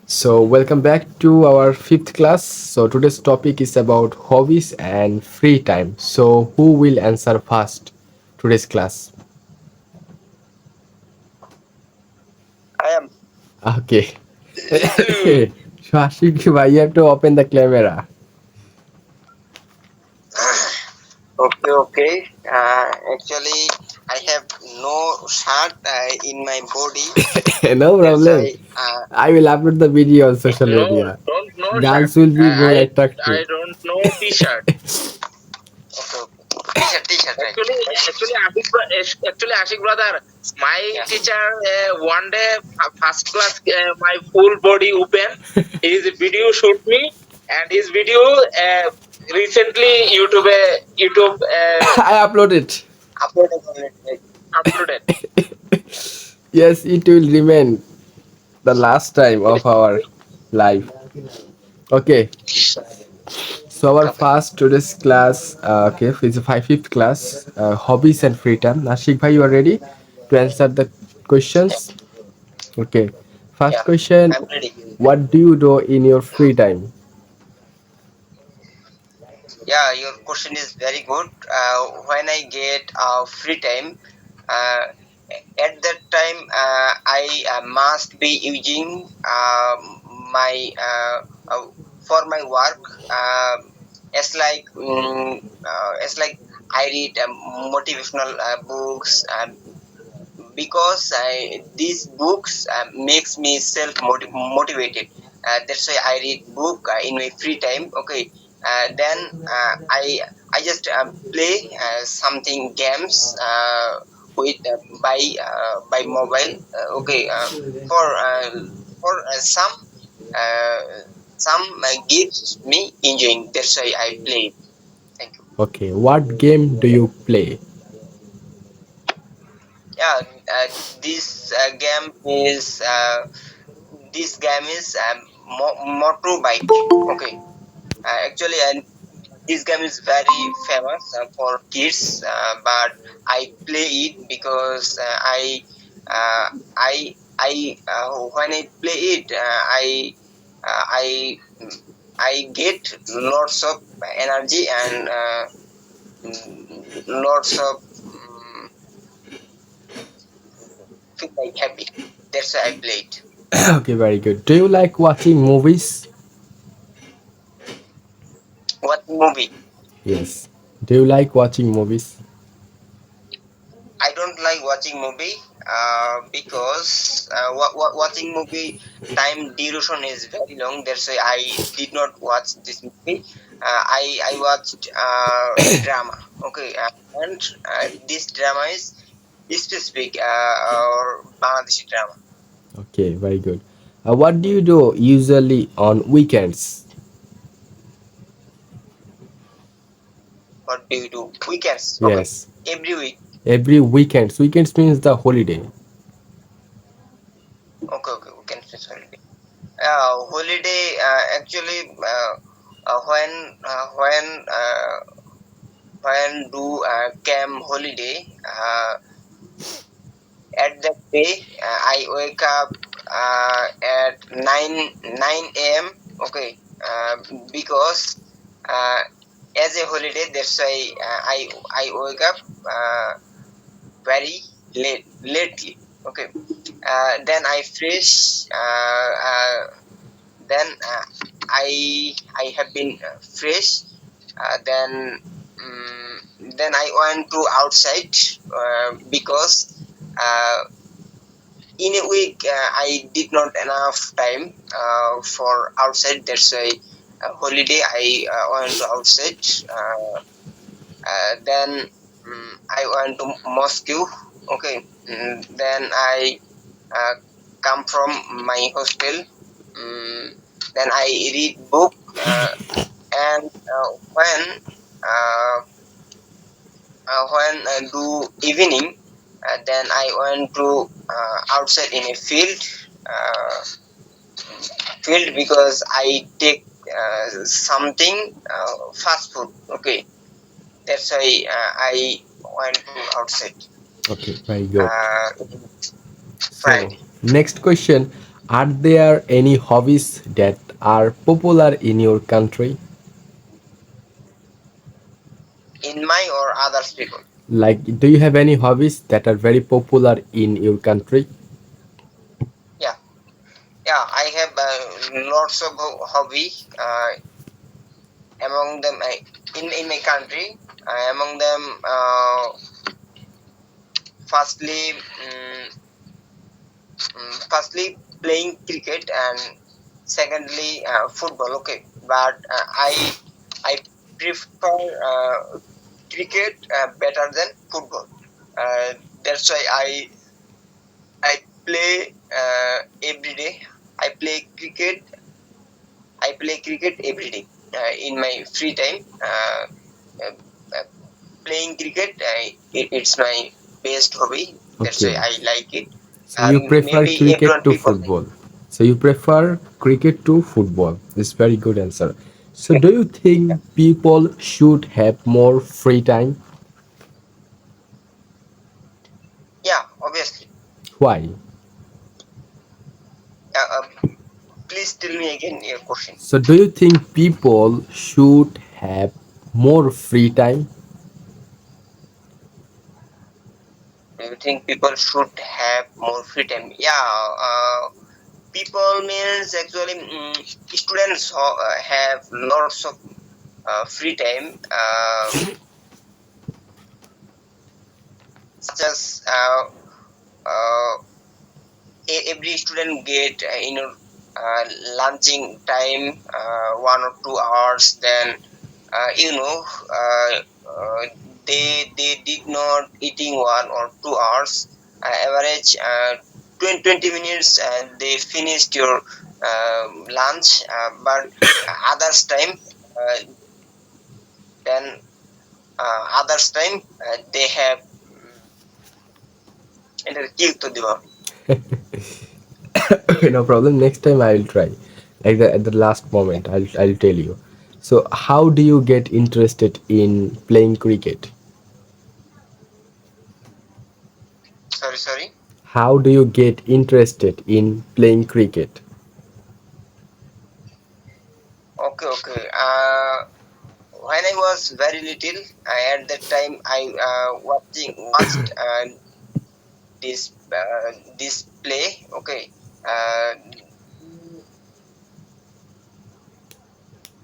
So, welcome back to our fifth class. So, today's topic is about hobbies and free time. So, who will answer first today's class? I am. Okay. So, Ashik, why you have to open the camera? Okay, okay. Actually, I have no shirt in my body. No That's problem. why. I will upload the video on social No, media. don't know shirt. Girls will be more I attractive. don't know t-shirt. Okay, okay. T-shirt, right? Actually, actually, Ashik brother, my Yeah. teacher one day first class my full body open. His video shoot me, and his video recently YouTube I upload it. Uploaded on it, right? uploaded. Yes, it will remain the last time of our life. Okay, so our Okay. first today's class, okay, it's a fifth class, hobbies and free time. Nashik bhai, you are ready to answer the Yeah. questions? Okay, first Yeah. question: I'm ready. what do you do in your free time? Yeah, your question is very good. When I get free time, uh, at that time I must be using my for my work. It's like I read motivational books because these books makes me self motivated. That's why I read book in my free time. Okay, then I just play something games with by mobile. Okay, for uh, for uh, some gives me enjoying. That's why I play. Thank you. Okay, what game do you play? Yeah, this game is motorbike. Okay, actually, this game is very famous for kids, but I play it because uh, when I play it, I I get lots of energy and lots of feel like happy. That's why I play it. Okay, very good. Do you like watching movies? What movie? Yes. Do you like watching movies? I don't like watching movie because watching movie time duration is very long. That's why I did not watch this movie. I watched drama. Okay, and this drama is specific or Bangladeshi drama. Okay, very good. What do you do usually on weekends? What do you do? Weekends. Okay, Yes, every week. every weekends. Weekends means the holiday. Okay, okay, weekends is holiday. Holiday actually when do came holiday at that day I wake up at 9 a.m. Okay, because uh, as a holiday that's why I wake up very lately. Okay, then I fresh then I have been fresh. Then I went to outside because uh, in a week I did not enough time for outside. That's why holiday I went to outside. Then I went to Moscow. Okay, then I uh, come from my hostel. Mm, then I read book and uh, when do evening, then I went to outside in a uh, field because I take something fast food. Okay, that's why I went to outside Okay, very good. uh, So, Friday. next question. Are there any hobbies that are popular in your country? In my or others people? Like, do you have any hobbies that are very popular in your country? Yeah, yeah. I have lots of hobby. Among them, in my country, among them, firstly, firstly playing cricket, and secondly football. Okay, but I prefer cricket better than football. Uh, that's why I play every day. I play cricket. I play cricket every day in my free time. Uh, uh, Playing cricket, it's my best hobby. That's why Okay. I like it. So you prefer Maybe cricket everyone to people like football. So you prefer cricket to football. It's very good answer. So it. do you think people should have more free time? Yeah, obviously. Why? Please tell me again your question. So do you think people should have more free time? Do you think people should have more free time? Yeah, people means actually students have lots of free time, such as uh, every student get lunching time 1 or 2 hours. Then uh, uh, they did not eating 1 or 2 hours, average 20 minutes, and they finished your lunch. But others time, uh, then others time they have এটা কি উত্তর দিব আমি? Okay, no problem. Next time I will try. Like at the last moment, I'll tell you. So how do you get interested in playing cricket? Sorry. How do you get interested in playing cricket? Okay. When I was very little, at that time I watched this play. Okay,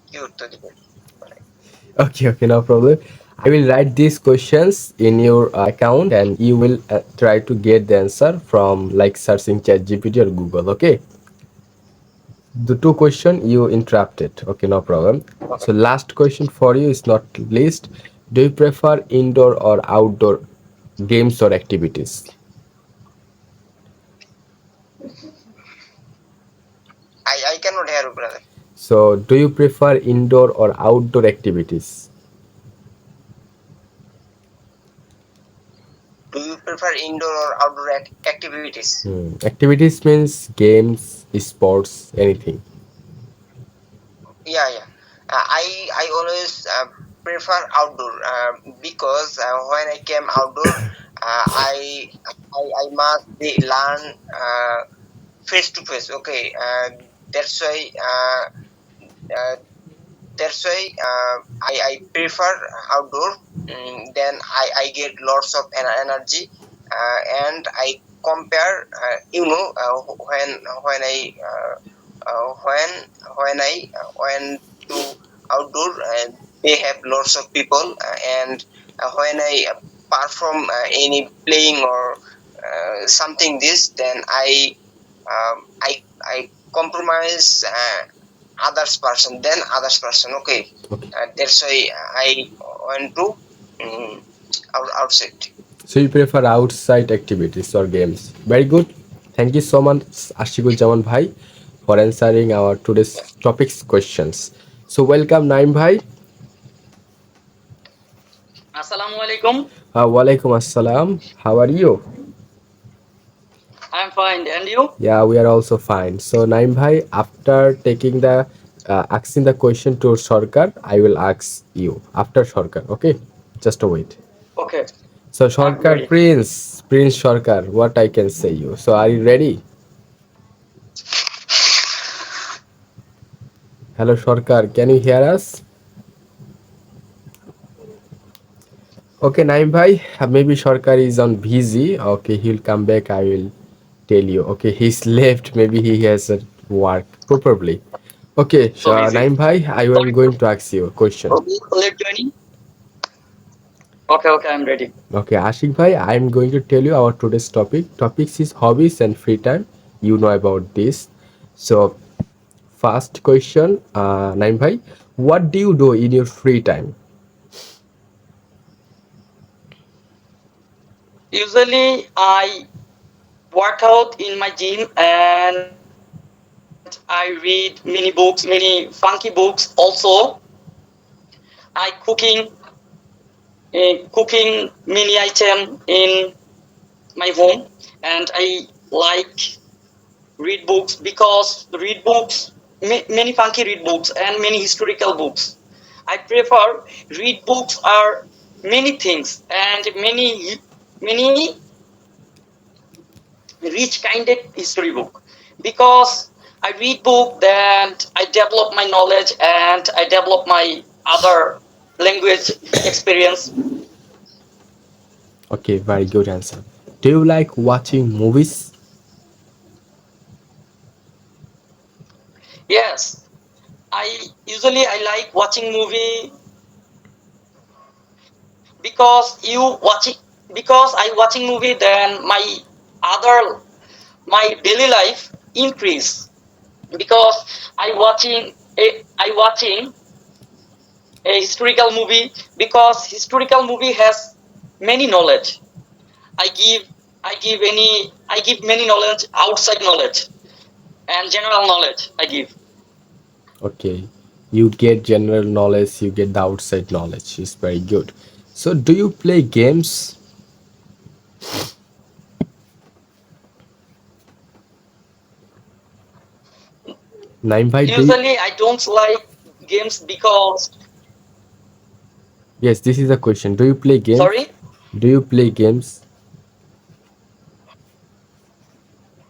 কি উত্তর দিব? Okay, no problem. I will write these questions in your account and you will try to get the answer from like searching ChatGPT or Google. Okay. The two question you interrupted. Okay, no problem. Okay. So last question for you is not least. Do you prefer indoor or outdoor games or activities? I cannot hear you, brother. So do you prefer indoor or outdoor activities? Do you prefer indoor or outdoor activities? Activities means games, sports, anything. Yeah. I always prefer outdoor, because when I came outdoor, I must be learn face to face. Okay, that's why. Uh, that's why I prefer outdoor. Then I get lots of energy, and I compare. When I when I went to outdoor, they have lots of people, and when I perform any playing or something this, then I compromise others person. Okay, Okay. that's why I went to outside. So you prefer outside activities or games. Very good. Thank you so much, Ashikul Jaman Bhai, for answering our Yeah. today's topics questions. So welcome Naim Bhai. Assalamu alaikum. Walaikum Assalam. How are you? I'm fine. And you? Yeah, we are also fine. So Naim Bhai, after taking the asking the question to Sarkar, I will ask you after Sarkar. Okay, just a wait. Okay. So I'm Sarkar ready. Prince Sarkar, what I can say you. So are you ready? Hello, Sarkar. Can you hear us? Okay, Naim bhai. Maybe Sarkar is on busy. Okay, he'll come back. I will tell you. Okay, he's left. Maybe he has work probably. Okay, So busy. Naim bhai, I am Sorry. going to ask you a question. Late joining. Okay, okay, I'm ready. Okay, Ashik bhai, I am going to tell you our today's topic. Topics is hobbies and free time. You know about this. So, first question, Naim bhai, what do you do in your free time? Usually, I work out in my gym and I read many books, many funky books. Also, I cooking many item in my home, and I like read books because read books, many funky read books and many historical books. I prefer read books are many things and many rich kinded history book because I read book then I develop my knowledge and I develop my other language experience. Okay, very good answer. Do you like watching movies? Yes, I like watching movie because I watching movie then other my daily life increase because I watching a historical movie because historical movie has many knowledge. I give I give many knowledge outside knowledge and general knowledge I give. Okay, you get general knowledge, you get the outside knowledge. It's very good. So, do you play games? Naim bhai, do you? Usually I don't like games because Yes, this is a question. Do you play games? sorry. Do you play games?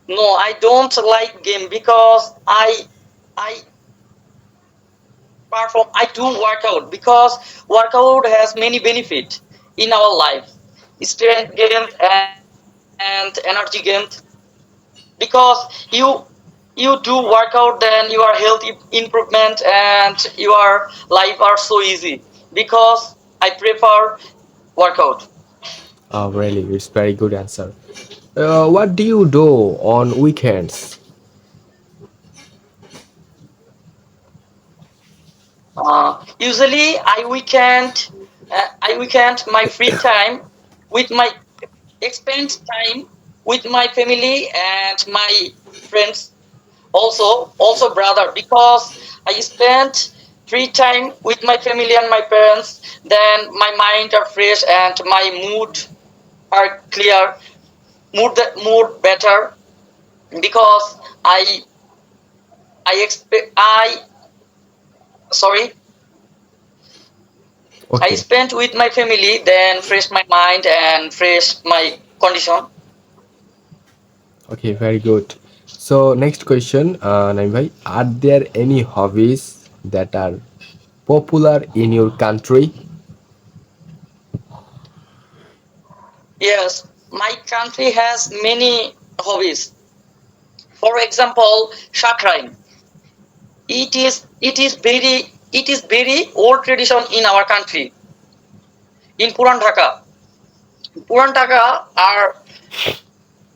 No, I don't like game because I perform I do workout because workout has many benefit in our life. Strength gains and energy gains because you do workout then your health improvement and your life are so easy because I prefer workout. Oh, really? It's very good answer. What do you do on weekends? Usually I weekend my free time with my expend time with my family and my friends also brother because I spent free time with my family and my parents then my mind are fresh and my mood are clear mood better because I expect I sorry I Okay, spent with my family then fresh my mind and fresh my condition. okay, very good. So, next question, Naim bhai, are there any hobbies that are popular in your country? Yes, my country has many hobbies. For example, shakran. It is very old tradition in our country. In Puran Dhaka, Puran Dhaka are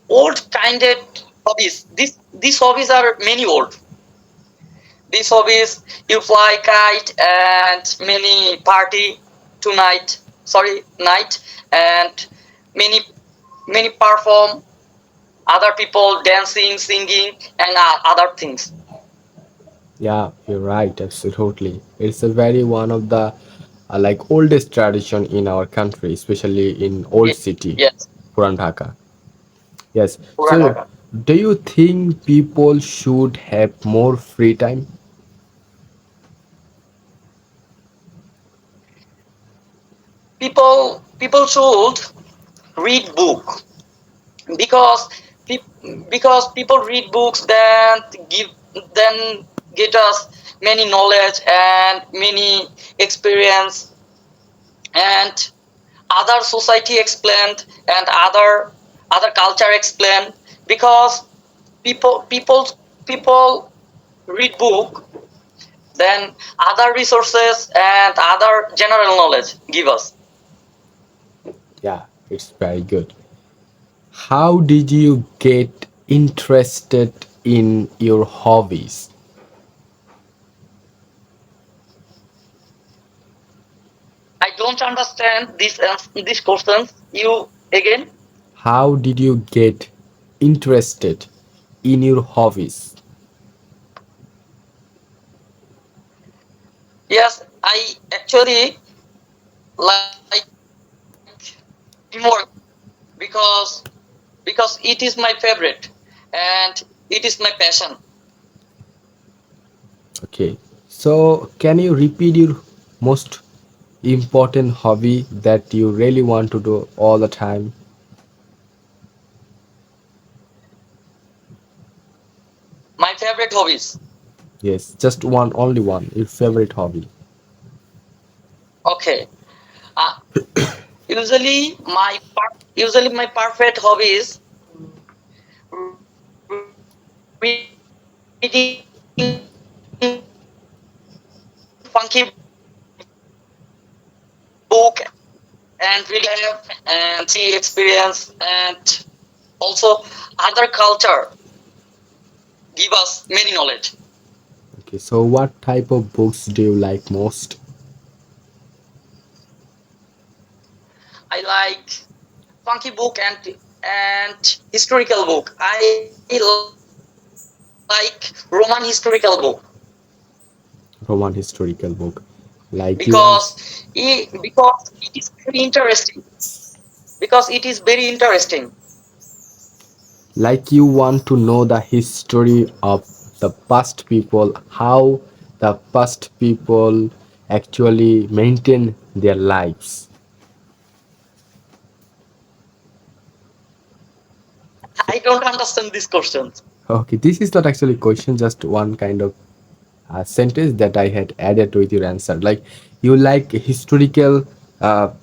old kinded hobbies. These hobbies are many old. These hobbies you fly kite and many party tonight. Sorry, night and many many perform other people dancing, singing, and other things. Yeah, you're right, absolutely. It's a very one of the like oldest tradition in our country, especially in old city, Yes, Puran Dhaka. Yes. Puran So, Dhaka. do you think people should have more free time? People should read book because because people read books then give then get us many knowledge and many experience, and other society explained and other culture explained, because people read book, then other resources and other general knowledge give us. Yeah, it's very good. How did you get interested in your hobbies? I don't understand this questions. You again? How did you get interested in your hobbies? Yes, I actually like teamwork, because it is my favorite and it is my passion. Okay, so can you repeat your most important hobby that you really want to do all the time? My favorite hobbies. Yes, just one, only one, your favorite hobby. Okay. Uh, usually my perfect hobby is reading funky book and reading and see experience, and also other culture give us many knowledge. Okay, so what type of books do you like most? I like funky book and historical book. I like Roman historical book Roman historical book. Like you want, because it is very interesting. Because it is very interesting. like you want to know the history of the past people, how the past people actually maintain their lives. I don't understand these questions. Okay, this is not actually question, just one kind of sentence that I had added with your answer. Like you like historical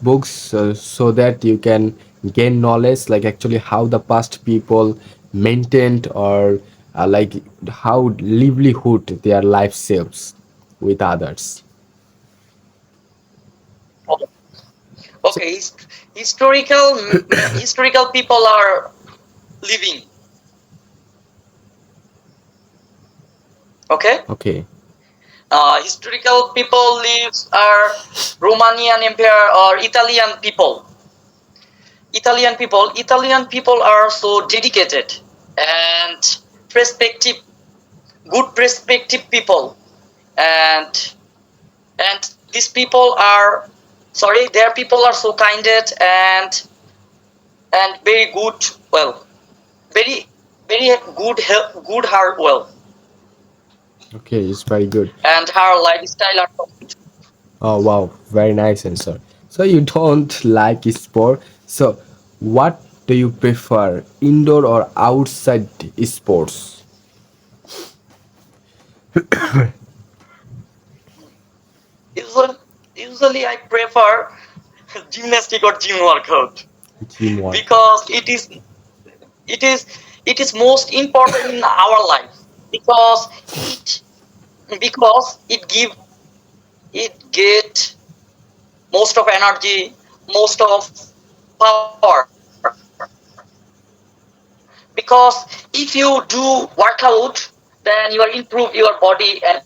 books so that you can gain knowledge, like actually how the past people maintained, or like how livelihood their life saves with others. So, Okay, historical people are living. Okay, okay, historical people lives are Romanian Empire or Italian people. Italian people are so dedicated and perspective, good perspective people, and these people are, sorry, their people are so kinded and very good, well, very good heart, well, okay, it's very good. and her lifestyle are so good. Oh wow, very nice answer. So you don't like sport. So what do you prefer, indoor or outside sports? Usually, usually I prefer gymnastic or gym workout, Gym workout. because it is it is most important in our life, because it it give, it get most of energy, most of power, because if you do workout, then you are improve your body and